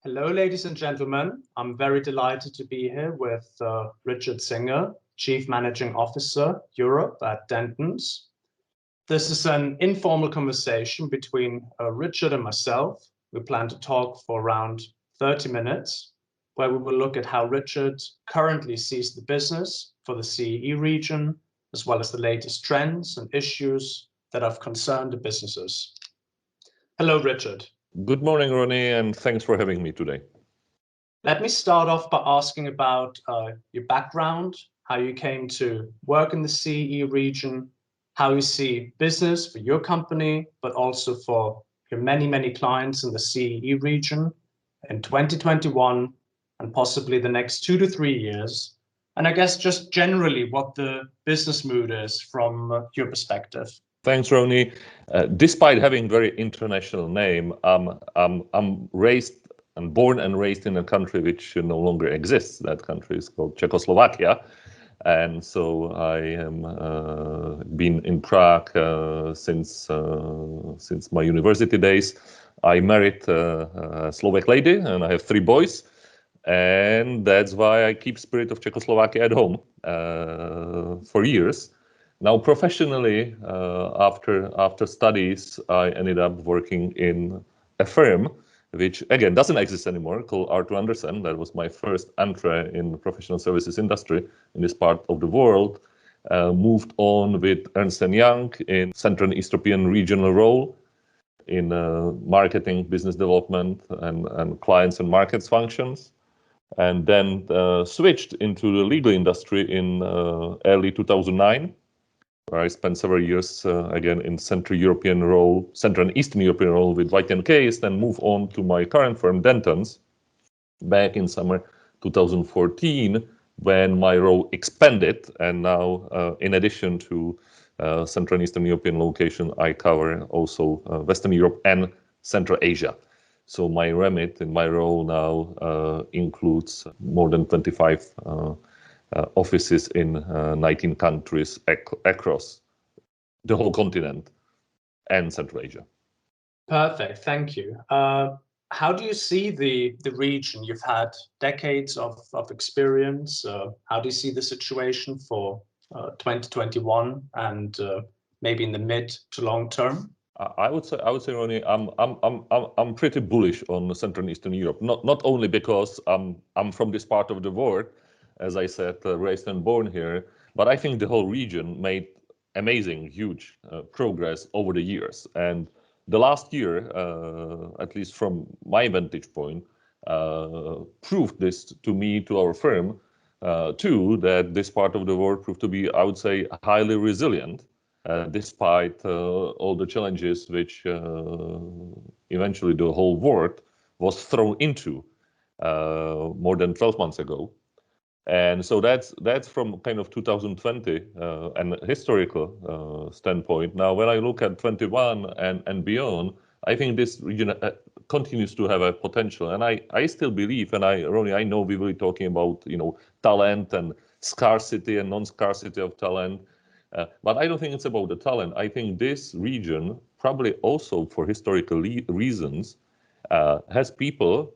Hello, ladies and gentlemen. I'm very delighted to be here with Richard Singer, Chief Managing Officer, Europe at Dentons. This is an informal conversation between Richard and myself. We plan to talk for around 30 minutes, where we will look at how Richard currently sees the business for the CEE region, as well as the latest trends and issues that have concerned the businesses. Hello, Richard. Good morning, Ronnie, and thanks for having me today. Let me start off by asking about your background, how you came to work in the CE region, how you see business for your company, but also for your many clients in the CE region in 2021 and possibly the next 2 to 3 years. And I guess just generally what the business mood is from your perspective. Thanks, Ronnie. Despite having very international name, I'm raised and born and raised in a country which no longer exists. That country is called Czechoslovakia. And so I am been in Prague since my university days. I married a Slovak lady and I have 3 boys. And that's why I keep spirit of Czechoslovakia at home for years. Now, professionally, after studies, I ended up working in a firm, which again doesn't exist anymore, called Arthur Andersen. That was my first entry in the professional services industry in this part of the world. Moved on with Ernst & Young in Central and East European regional role in marketing, business development, and clients and markets functions. And then switched into the legal industry in early 2009. Where I spent several years again in Central and Eastern European role with Wein case, then move on to my current firm, Dentons, back in summer 2014, when my role expanded. And now, in addition to Central and Eastern European location, I cover also Western Europe and Central Asia. So my remit in my role now includes more than 25 offices in 19 countries across the whole continent and Central Asia. Perfect, thank you. How do you see the region? You've had decades of experience. How do you see the situation for 2021 and maybe in the mid to long term? I would say, Ronnie, I'm pretty bullish on Central and Eastern Europe. Not only because I'm from this part of the world, as I said, raised and born here, but I think the whole region made amazing, huge progress over the years. And the last year, at least from my vantage point, proved this to me, to our firm, too, that this part of the world proved to be, I would say, highly resilient, despite all the challenges which eventually the whole world was thrown into more than 12 months ago. And so that's from kind of 2020 and historical standpoint. Now, when I look at 21 and beyond, I think this region continues to have a potential. And I still believe, and Ronnie, I know we will be talking about, talent and scarcity and non-scarcity of talent. But I don't think it's about the talent. I think this region, probably also for historical reasons, has people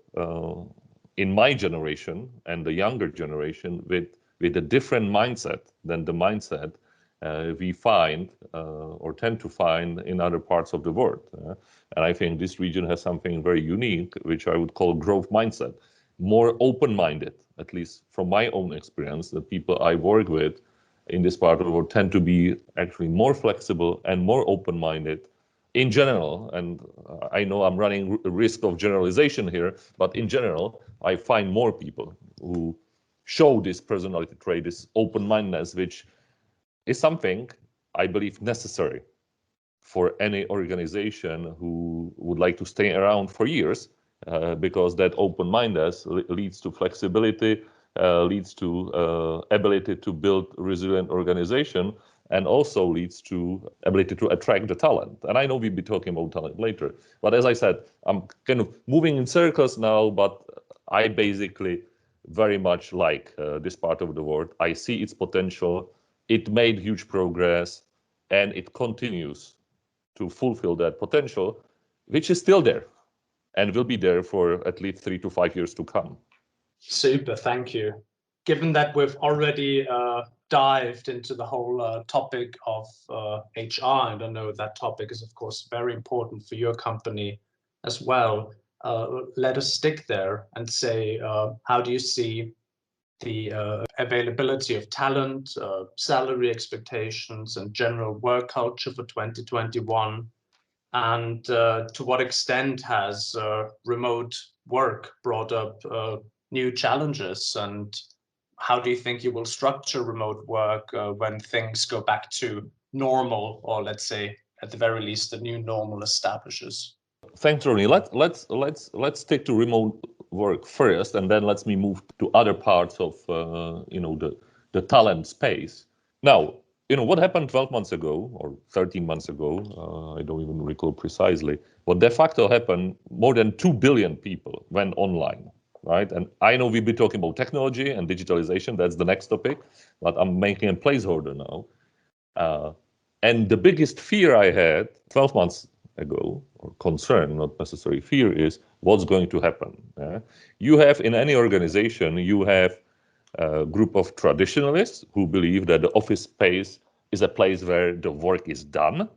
in my generation and the younger generation with a different mindset than the mindset we find or tend to find in other parts of the world. And I think this region has something very unique, which I would call growth mindset. More open-minded, at least from my own experience, the people I work with in this part of the world tend to be actually more flexible and more open-minded in general. And I know I'm running a risk of generalization here, but in general, I find more people who show this personality trait, this open-mindedness, which is something I believe necessary for any organization who would like to stay around for years, because that open-mindedness leads to flexibility, leads to ability to build resilient organization, and also leads to ability to attract the talent. And I know we'll be talking about talent later, but as I said, I'm kind of moving in circles now, but I basically very much like this part of the world. I see its potential. It made huge progress, and it continues to fulfill that potential, which is still there. and will be there for at least 3 to 5 years to come. Super, thank you. Given that we've already dived into the whole topic of HR, and I know that topic is, of course, very important for your company as well, let us stick there and say, how do you see the availability of talent, salary expectations, and general work culture for 2021? And to what extent has remote work brought up new challenges? And how do you think you will structure remote work when things go back to normal, or let's say, at the very least, the new normal establishes? Thanks, Ronnie. Let's stick to remote work first, and then let's me move to other parts of the talent space. Now, what happened 12 months ago or 13 months ago, I don't even recall precisely. What de facto happened, more than 2 billion people went online, right? And I know we'll be talking about technology and digitalization. That's the next topic, but I'm making a placeholder now. And the biggest fear I had 12 months ago, or concern, not necessarily fear, is what's going to happen. You have in any organization, you have a group of traditionalists who believe that the office space is a place where the work is done,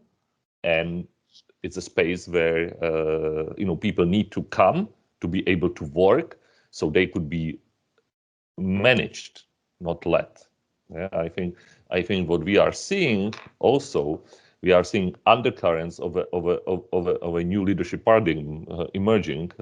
and it's a space where people need to come to be able to work, so they could be managed, not led. Yeah, I think what we are seeing also, we are seeing undercurrents of a new leadership paradigm emerging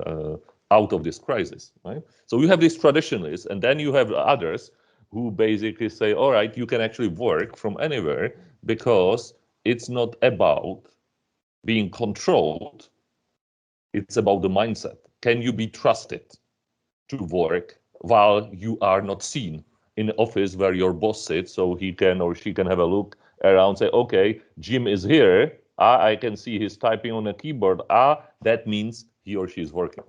out of this crisis, right? So you have these traditionalists, and then you have others who basically say, all right, you can actually work from anywhere because it's not about being controlled, it's about the mindset. Can you be trusted to work while you are not seen in the office where your boss sits, so he can or she can have a look around, say, okay, Jim is here. I can see he's typing on a keyboard. That means he or she is working,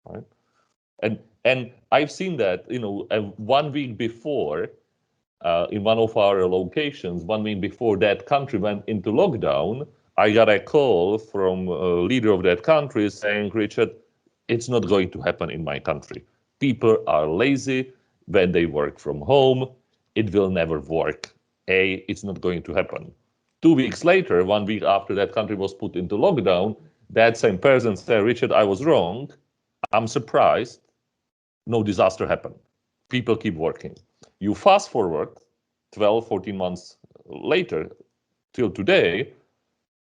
right? And I've seen that, 1 week before, in one of our locations, 1 week before that country went into lockdown, I got a call from a leader of that country saying, Richard, it's not going to happen in my country. People are lazy when they work from home. It will never work. It's not going to happen. 2 weeks later, 1 week after that country was put into lockdown, that same person said, Richard, I was wrong. I'm surprised. No disaster happened. People keep working. You fast forward 12, 14 months later till today,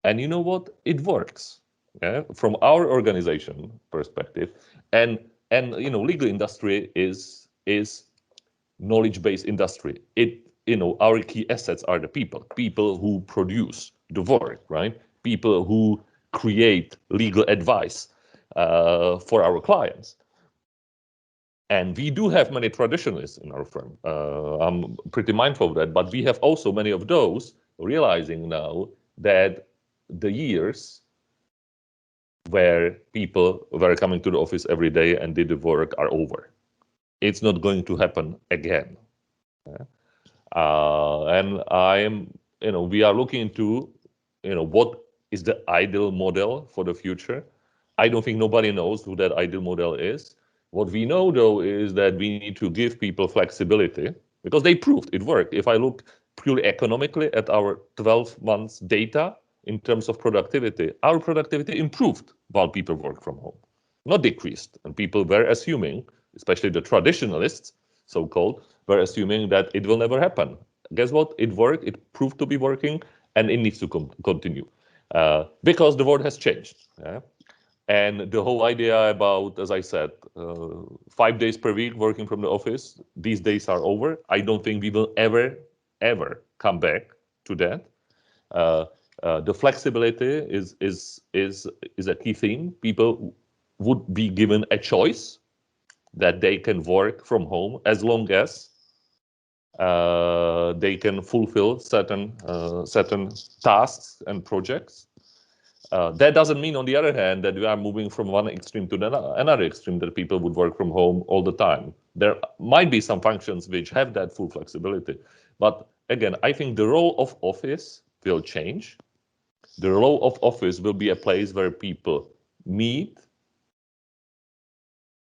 and you know what? It works. Yeah? From our organization perspective, and legal industry is knowledge-based industry. Our key assets are the people who produce the work, right? People who create legal advice for our clients. And we do have many traditionalists in our firm. I'm pretty mindful of that, but we have also many of those realizing now that the years where people were coming to the office every day and did the work are over. It's not going to happen again. We are looking into, what is the ideal model for the future. I don't think nobody knows who that ideal model is. What we know, though, is that we need to give people flexibility because they proved it worked. If I look purely economically at our 12 months data in terms of productivity, our productivity improved while people work from home, not decreased. And people were assuming, especially the traditionalists, so-called, were assuming that it will never happen. Guess what? It worked. It proved to be working, and it needs to continue because the world has changed. Yeah? And the whole idea about, as I said, 5 days per week working from the office, these days are over. I don't think we will ever come back to that. The flexibility is a key thing. People would be given a choice that they can work from home as long as they can fulfill certain tasks and projects. That doesn't mean, on the other hand, that we are moving from one extreme to another extreme, that people would work from home all the time. There might be some functions which have that full flexibility. But again, I think the role of office will change. The role of office will be a place where people meet,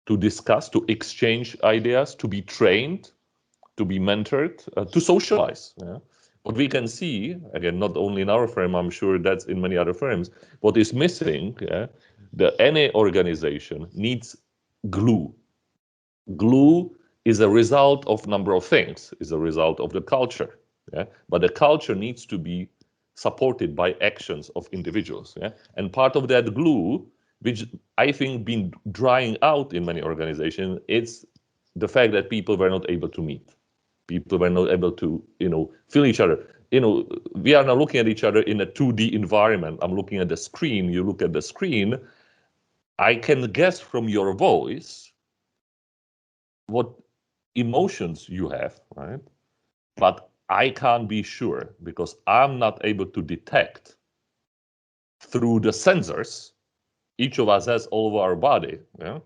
to discuss, to exchange ideas, to be trained, to be mentored, to socialize. Yeah? What we can see, again, not only in our firm, I'm sure that's in many other firms, what is missing, yeah, that any organization needs glue. Glue is a result of number of things, is a result of the culture. Yeah? But the culture needs to be supported by actions of individuals. Yeah? And part of that glue, which I think been drying out in many organizations, it's the fact that people were not able to meet. People were not able to, feel each other. We are now looking at each other in a 2D environment. I'm looking at the screen. You look at the screen. I can guess from your voice what emotions you have, right? But I can't be sure because I'm not able to detect through the sensors each of us has all over our body. Yeah?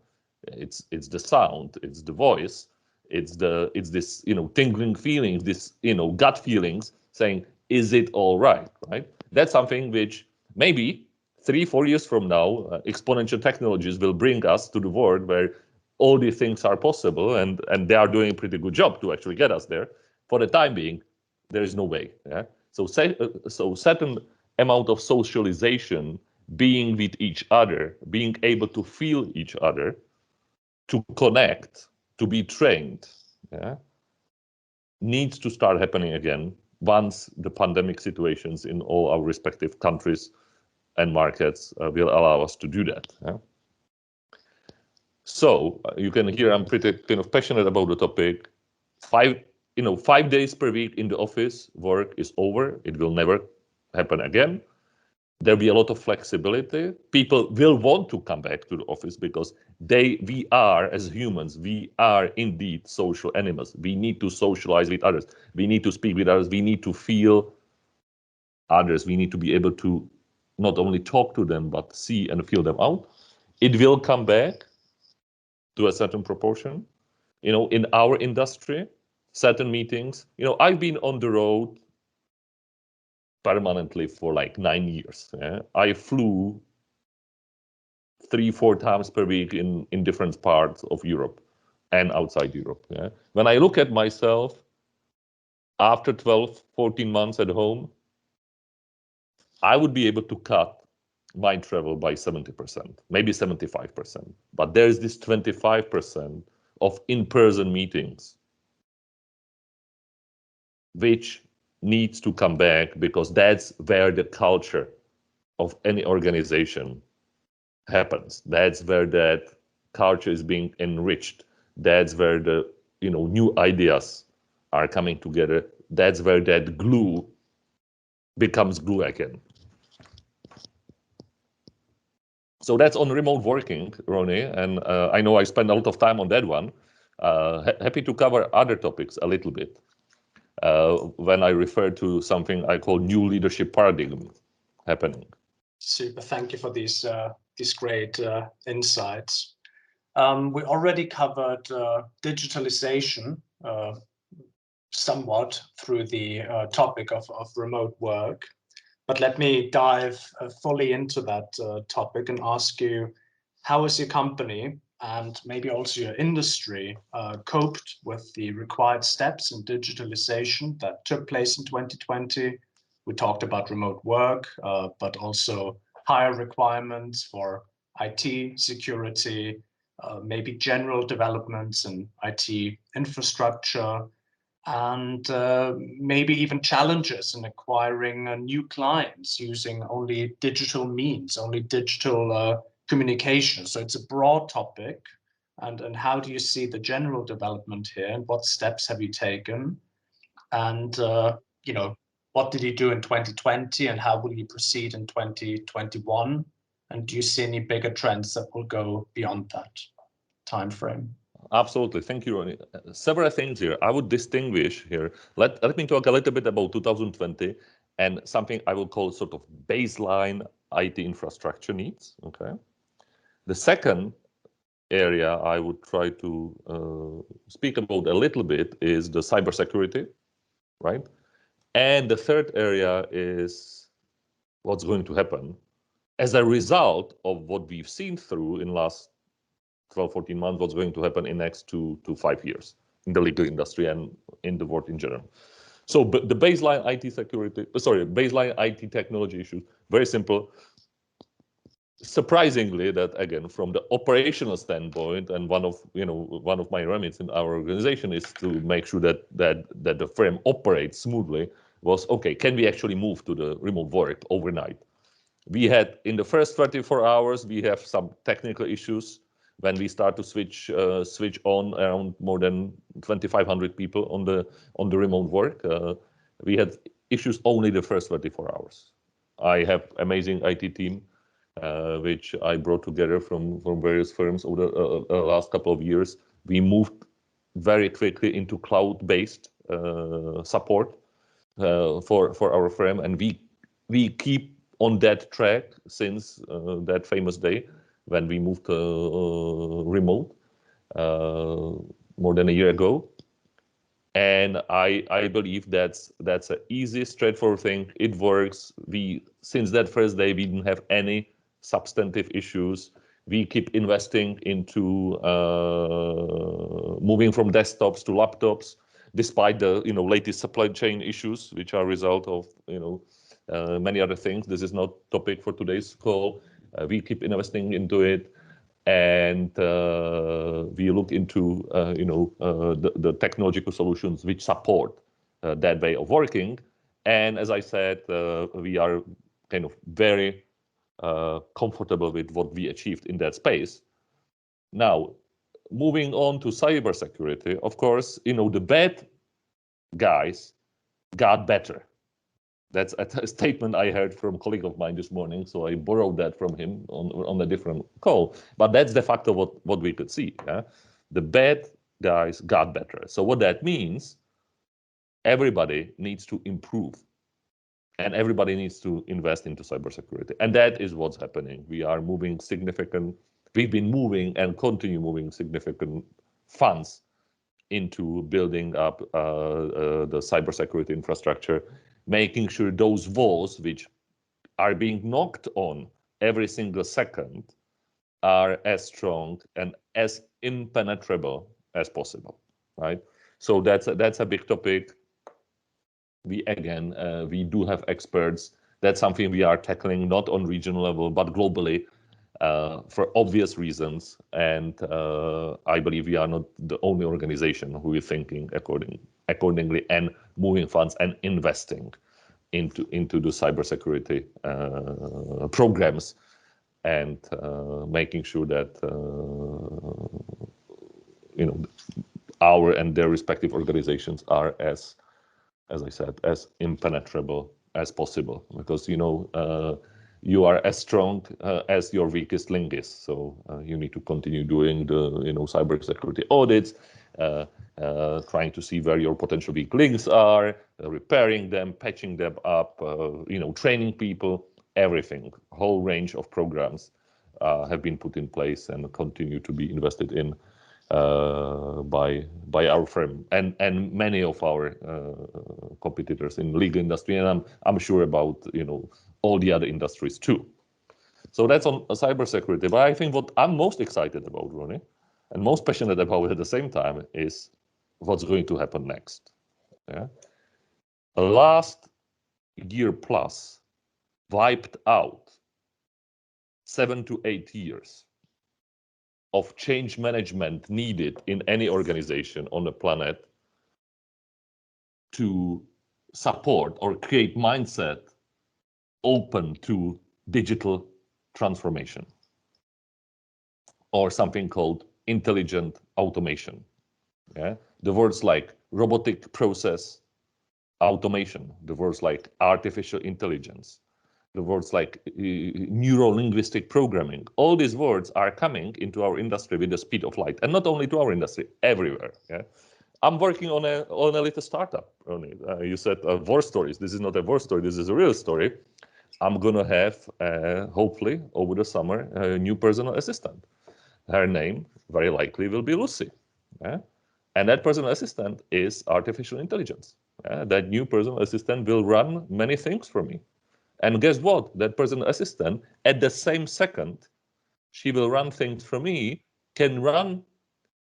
It's the sound, it's the voice, it's this tingling feelings, this gut feelings saying, is it all right? Right? That's something which maybe 3-4 years from now, exponential technologies will bring us to the world where all these things are possible, and they are doing a pretty good job to actually get us there. For the time being, there is no way. Yeah? So certain amount of socialization, being with each other, being able to feel each other, to connect, to be trained, yeah, needs to start happening again once the pandemic situations in all our respective countries and markets will allow us to do that. Yeah? So you can hear I'm pretty kind of passionate about the topic. 5 days per week in the office work is over. It will never happen again. There'll be a lot of flexibility. People will want to come back to the office because we are, as humans, we are indeed social animals. We need to socialize with others. We need to speak with others. We need to feel others. We need to be able to not only talk to them, but see and feel them out. It will come back to a certain proportion. In our industry, certain meetings, I've been on the road permanently for like 9 years. Yeah? I flew 3-4 times per week in different parts of Europe and outside Europe. Yeah? When I look at myself after 12-14 months at home, I would be able to cut my travel by 70%, maybe 75%. But there's this 25% of in-person meetings, which needs to come back because that's where the culture of any organization happens. That's where that culture is being enriched. That's where the new ideas are coming together. That's where that glue becomes glue again. So that's on remote working, Ronnie, and I know I spend a lot of time on that one. Happy to cover other topics a little bit when I refer to something I call new leadership paradigm happening. Super, thank you for these great insights. We already covered digitalization somewhat through the topic of remote work. But let me dive fully into that topic and ask you, how has your company and maybe also your industry coped with the required steps in digitalization that took place in 2020? We talked about remote work, but also higher requirements for IT security, maybe general developments in IT infrastructure, and maybe even challenges in acquiring new clients using only digital means, only digital communication. So it's a broad topic. And how do you see the general development here, and what steps have you taken? And what did you do in 2020, and how will you proceed in 2021? And do you see any bigger trends that will go beyond that time frame? Absolutely. Thank you, Ronnie. Several things here. I would distinguish here. Let me talk a little bit about 2020 and something I will call sort of baseline IT infrastructure needs. Okay. The second area I would try to speak about a little bit is the cybersecurity, right? And the third area is what's going to happen as a result of what we've seen through in last 12, 14 months, what's going to happen in next 2 to 5 years in the legal industry and in the world in general. So the baseline IT security, baseline IT technology issues, very simple. Surprisingly, that again, from the operational standpoint, and one of my remits in our organization is to make sure that the firm operates smoothly, was okay, can we actually move to the remote work overnight? We had in the first 24 hours, we have some technical issues when we start to switch on around more than 2,500 people on the remote work. We had issues only the first 24 hours. I have amazing IT team, which I brought together from various firms over the last couple of years. We moved very quickly into cloud-based support for our firm, and we keep on that track since that famous day when we moved remote more than a year ago. And I believe that's an easy, straightforward thing. It works. Since that first day, we didn't have any substantive issues. We keep investing into moving from desktops to laptops, despite the latest supply chain issues, which are a result of many other things. This is not topic for today's call. We keep investing into it, and we look into the technological solutions which support that way of working. And as I said, we are kind of very comfortable with what we achieved in that space. Now, moving on to cybersecurity, of course, the bad guys got better. That's a statement I heard from a colleague of mine this morning, so I borrowed that from him on a different call. But that's de facto what we could see. Yeah? The bad guys got better. So what that means, everybody needs to improve, and everybody needs to invest into cybersecurity. And that is what's happening. We've been moving and continue moving significant funds into building up the cybersecurity infrastructure, making sure those walls which are being knocked on every single second are as strong and as impenetrable as possible, right? So that's a big topic. We do have experts. That's something we are tackling not on regional level, but globally, for obvious reasons. And I believe we are not the only organization who is thinking accordingly and moving funds and investing into the cybersecurity programs, and making sure that our and their respective organizations are as I said, as impenetrable as possible, because you are as strong as your weakest link is. So you need to continue doing the cybersecurity audits, trying to see where your potential weak links are, repairing them, patching them up, training people, everything. A whole range of programs have been put in place and continue to be invested in by our firm and many of our competitors in the legal industry, and I'm sure about all the other industries too. So that's on cybersecurity. But I think what I'm most excited about, Ronnie, and most passionate about at the same time, is what's going to happen next. Yeah, last year plus wiped out 7 to 8 years of change management needed in any organization on the planet to support or create mindset open to digital transformation, or something called intelligent automation. Yeah? The words like robotic process automation, the words like artificial intelligence, the words like neuro-linguistic programming, all these words are coming into our industry with the speed of light, and not only to our industry, everywhere. Yeah? I'm working on a little startup, Ronnie. You said war stories. This is not a war story. This is a real story. I'm going to have, hopefully, over the summer, a new personal assistant. Her name, very likely, will be Lucy. Yeah? And that personal assistant is artificial intelligence. Yeah? That new personal assistant will run many things for me. And guess what? That personal assistant, at the same second, she will run things for me can run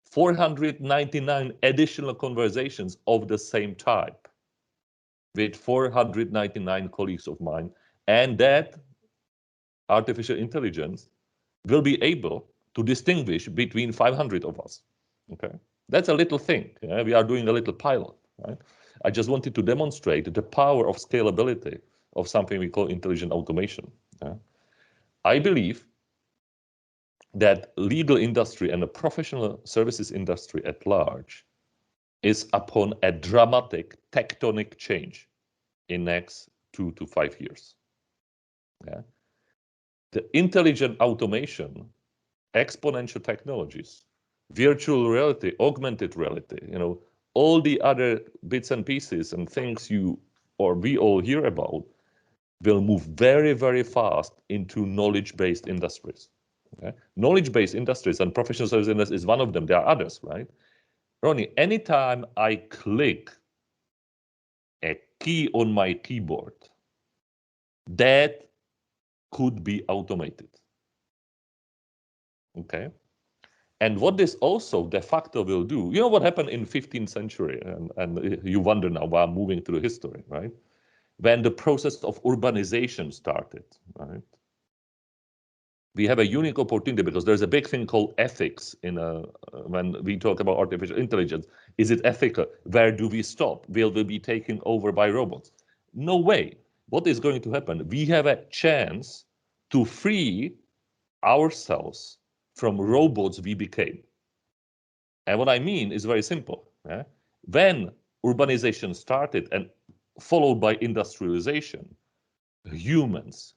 499 additional conversations of the same type with 499 colleagues of mine, and that artificial intelligence will be able to distinguish between 500 of us. Okay, that's a little thing. Yeah? We are doing a little pilot. Right? I just wanted to demonstrate the power of scalability of something we call intelligent automation. Yeah? I believe that legal industry and the professional services industry at large is upon a dramatic tectonic change in next 2 to 5 years. Yeah? The intelligent automation, exponential technologies, virtual reality, augmented reality, all the other bits and pieces and things we all hear about will move very, very fast into knowledge-based industries. Okay? Knowledge-based industries and professional services industry is one of them. There are others, right? Ronnie, anytime I click a key on my keyboard, that could be automated. Okay? And what this also de facto will do, you know what happened in 15th century, and you wonder now why I'm moving through history, right? When the process of urbanization started, right? We have a unique opportunity because there's a big thing called ethics when we talk about artificial intelligence. Is it ethical? Where do we stop? Will we be taken over by robots? No way. What is going to happen? We have a chance to free ourselves from robots we became. And what I mean is very simple. Yeah? When urbanization started and followed by industrialization, humans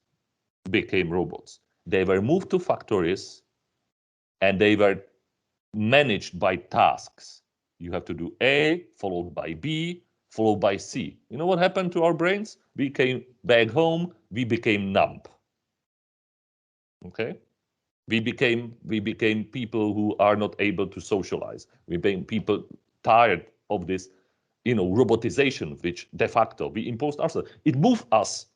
became robots. They were moved to factories and they were managed by tasks. You have to do A, followed by B, followed by C. You know what happened to our brains? We came back home, we became numb. Okay? We became people who are not able to socialize. We became people tired of this, robotization, which de facto we imposed ourselves. It moved us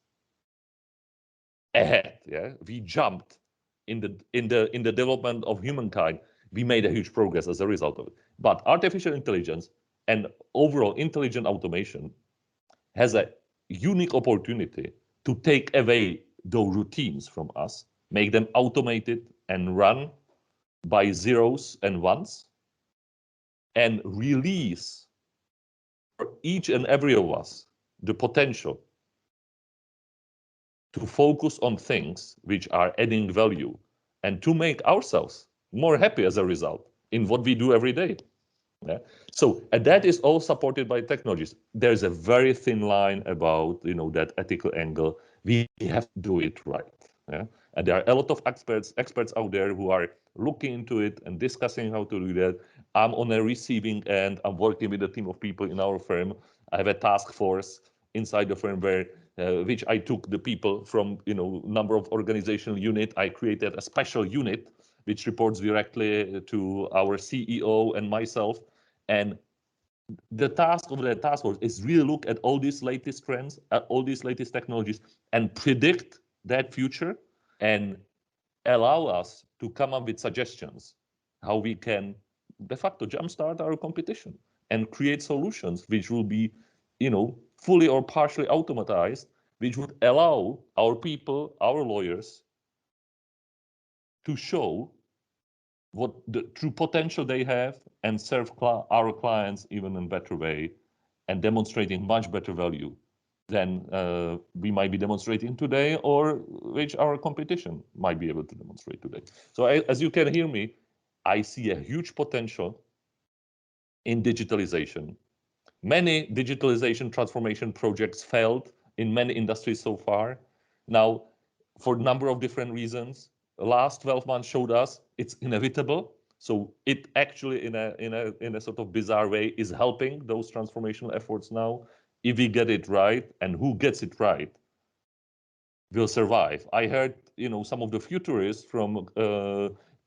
ahead. Yeah, we jumped in the development of humankind. We made a huge progress as a result of it. But artificial intelligence and overall intelligent automation has a unique opportunity to take away those routines from us, make them automated and run by zeros and ones, and release for each and every of us the potential to focus on things which are adding value and to make ourselves more happy as a result in what we do every day. Yeah? So, and that is all supported by technologies. There's a very thin line about that ethical angle. We have to do it right. Yeah? And there are a lot of experts out there who are looking into it and discussing how to do that. I'm on a receiving end. I'm working with a team of people in our firm. I have a task force inside the firm where which I took the people from number of organizational unit. I created a special unit which reports directly to our CEO and myself. And the task of the task force is really look at all these latest trends, at all these latest technologies, and predict that future and allow us to come up with suggestions how we can de facto jumpstart our competition and create solutions which will be, fully or partially automatized, which would allow our people, our lawyers, to show what the true potential they have and serve our clients even in a better way and demonstrating much better value than we might be demonstrating today or which our competition might be able to demonstrate today. So as you can hear me, I see a huge potential in digitalization. Many digitalization transformation projects failed in many industries so far. Now, for a number of different reasons, the last 12 months showed us it's inevitable. So it actually, in a sort of bizarre way, is helping those transformational efforts now. If we get it right, and who gets it right, will survive. I heard, some of the futurists from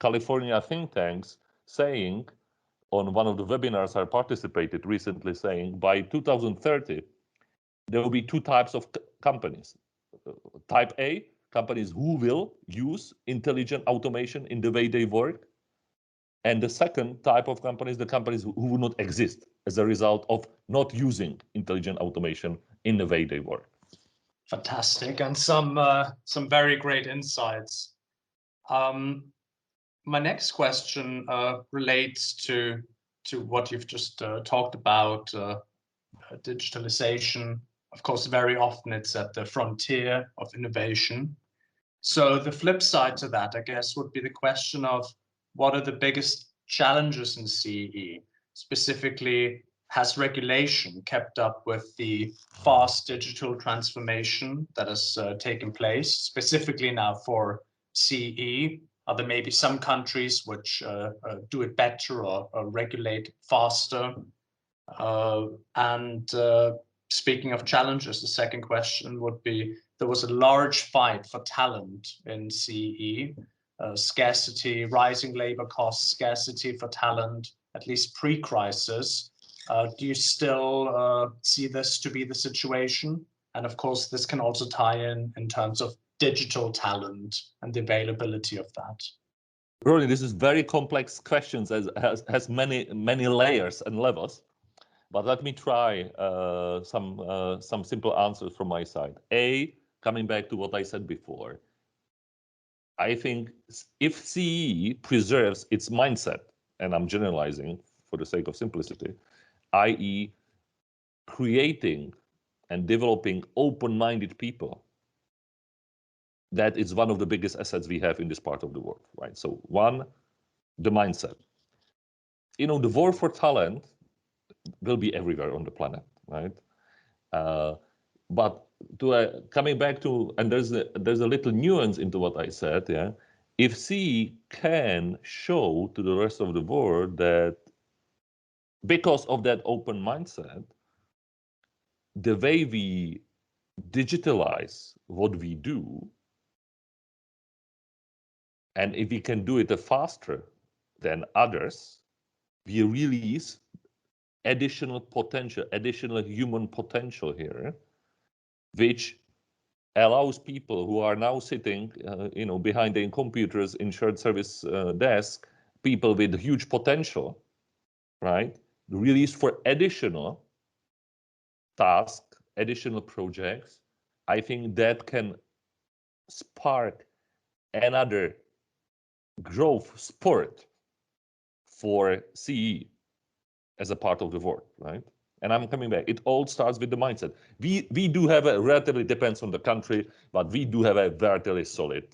California think tanks saying on one of the webinars I participated recently, saying by 2030, there will be two types of companies. Type A, companies who will use intelligent automation in the way they work. And the second type of companies, the companies who would not exist as a result of not using intelligent automation in the way they work. Fantastic, and some very great insights. My next question relates to what you've just talked about, digitalization. Of course, very often it's at the frontier of innovation. So the flip side to that, I guess, would be the question of what are the biggest challenges in CE? Specifically, has regulation kept up with the fast digital transformation that has taken place, specifically now for CE? Are there maybe some countries which do it better or regulate faster? And speaking of challenges, the second question would be, there was a large fight for talent in CE, scarcity, rising labor costs, scarcity for talent, at least pre-crisis. Do you still see this to be the situation? And of course, this can also tie in terms of digital talent and the availability of that. Ronnie, this is very complex questions, has many layers and levels. But let me try some simple answers from my side. Coming back to what I said before, I think if CE preserves its mindset, and I'm generalizing for the sake of simplicity, i.e. creating and developing open-minded people, that is one of the biggest assets we have in this part of the world, right? So one, the mindset. You know, the war for talent will be everywhere on the planet, right? But coming back to, and there's a little nuance into what I said, yeah. If CE can show to the rest of the world that because of that open mindset, the way we digitalize what we do, and if we can do it faster than others, we release additional potential, additional human potential here, which allows people who are now sitting, behind their computers in shared service desk, people with huge potential, right? Release for additional tasks, additional projects. I think that can spark another growth spurt for CE as a part of the world, right? And I'm coming back. It all starts with the mindset. We do have a relatively, depends on the country, but we do have a relatively solid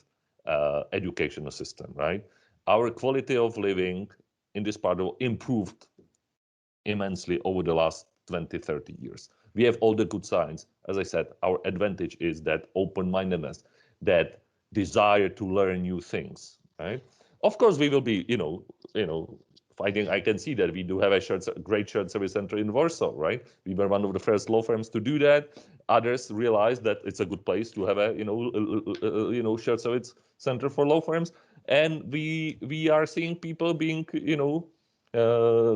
educational system, right? Our quality of living in this part of improved immensely over the last 20, 30 years. We have all the good signs. As I said, our advantage is that open-mindedness, that desire to learn new things, right? Of course, we will be, fighting. I can see that we do have a great shared service center in Warsaw, right? We were one of the first law firms to do that. Others realized that it's a good place to have a, shared service center for law firms. And we are seeing people being,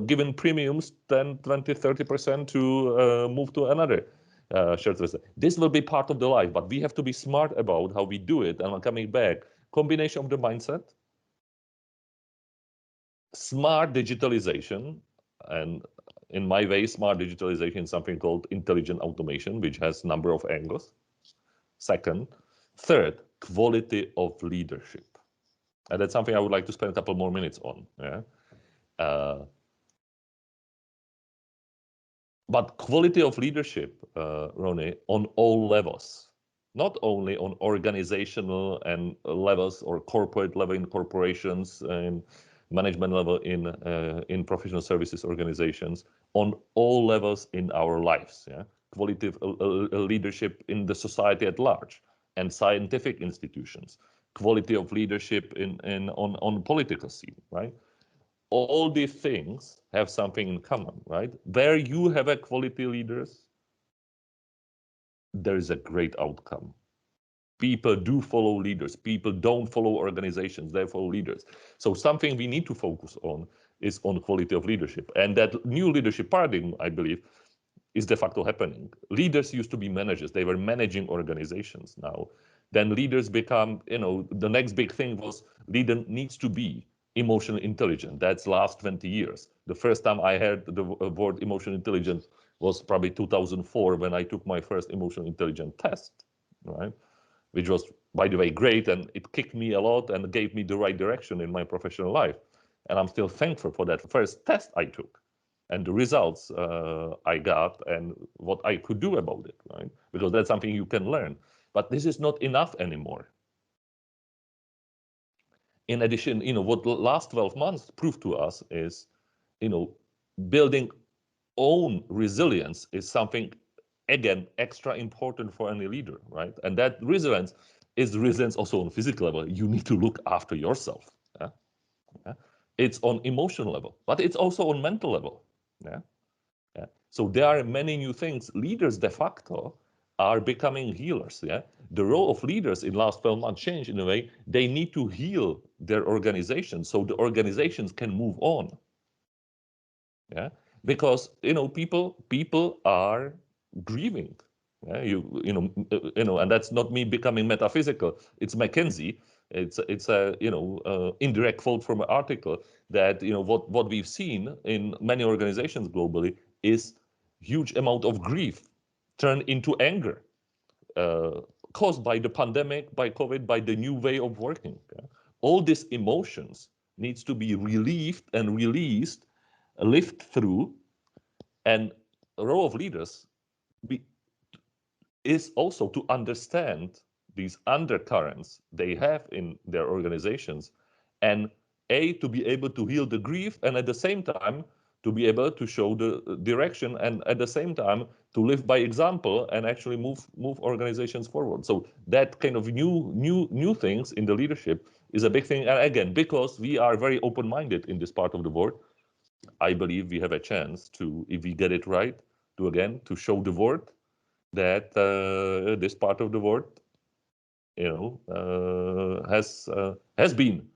given premiums 10, 20, 30% to move to another shared service. This will be part of the life, but we have to be smart about how we do it. And I'm coming back, combination of the mindset, smart digitalization, and in my way, smart digitalization is something called intelligent automation, which has a number of angles. Second, third, quality of leadership. And that's something I would like to spend a couple more minutes on. Yeah. But quality of leadership, Ronnie, on all levels, not only on organizational and levels or corporate level in corporations and management level in professional services organizations, on all levels in our lives. Yeah, quality of leadership in the society at large and scientific institutions, quality of leadership on political scene, right? All these things have something in common, right? Where you have a quality leaders, there is a great outcome. People do follow leaders. People don't follow organizations, they follow leaders. So something we need to focus on is on quality of leadership. And that new leadership paradigm, I believe, is de facto happening. Leaders used to be managers. They were managing organizations now. Then leaders become, the next big thing was leader needs to be emotional intelligence. That's last 20 years. The first time I heard the word emotional intelligence was probably 2004 when I took my first emotional intelligence test, right? Which was, by the way, great, and it kicked me a lot and gave me the right direction in my professional life. And I'm still thankful for that first test I took and the results I got and what I could do about it, right? Because that's something you can learn. But this is not enough anymore. In addition, what the last 12 months proved to us is, building own resilience is something, again, extra important for any leader, right? And that resilience is resilience also on physical level. You need to look after yourself. Yeah? Yeah? It's on emotional level, but it's also on mental level. Yeah? Yeah? So there are many new things. Leaders de facto are becoming healers. Yeah, the role of leaders in last 12 months changed in a way. They need to heal their organization so the organizations can move on. Yeah, because people are grieving. Yeah, and that's not me becoming metaphysical. It's McKinsey. It's a indirect quote from an article that what we've seen in many organizations globally is huge amount of grief turned into anger, caused by the pandemic, by COVID, by the new way of working. Yeah? All these emotions needs to be relieved and released, lived through, and the role of leaders is also to understand these undercurrents they have in their organizations, and to be able to heal the grief, and at the same time to be able to show the direction, and at the same time to live by example and actually move organizations forward. So that kind of new things in the leadership is a big thing. And again, because we are very open-minded in this part of the world, I believe we have a chance to, if we get it right, to show the world that this part of the world, has been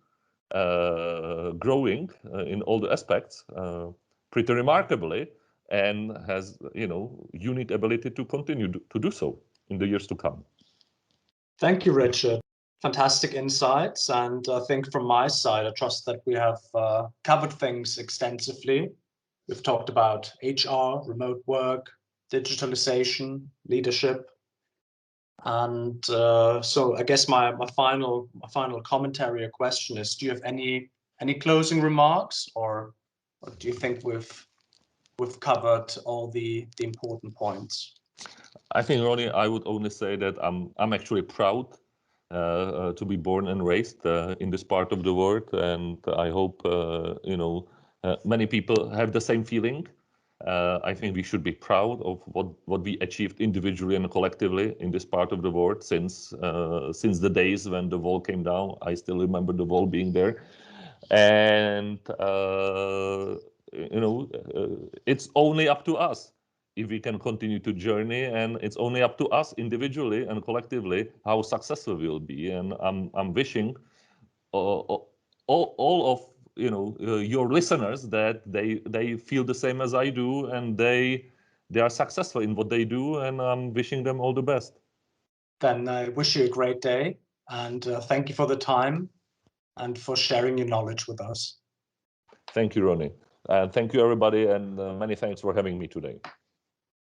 growing in all the aspects pretty remarkably, and has unique ability to continue to do so in the years to come. Thank you, Richard. Fantastic insights. And I think from my side, I trust that we have covered things extensively. We've talked about HR, remote work, digitalization, leadership. And so I guess my final commentary or question is, do you have any closing remarks, or do you think we've covered all the important points? I think, Ronnie, I would only say that I'm actually proud to be born and raised in this part of the world, and I hope many people have the same feeling. I think we should be proud of what we achieved individually and collectively in this part of the world since the days when the wall came down. I still remember the wall being there, and it's only up to us if we can continue to journey, and it's only up to us individually and collectively how successful we'll be. And I'm wishing all of your listeners that they feel the same as I do, and they are successful in what they do, and I'm wishing them all the best. Then I wish you a great day, and thank you for the time and for sharing your knowledge with us. Thank you, Ronnie. And thank you, everybody, and many thanks for having me today.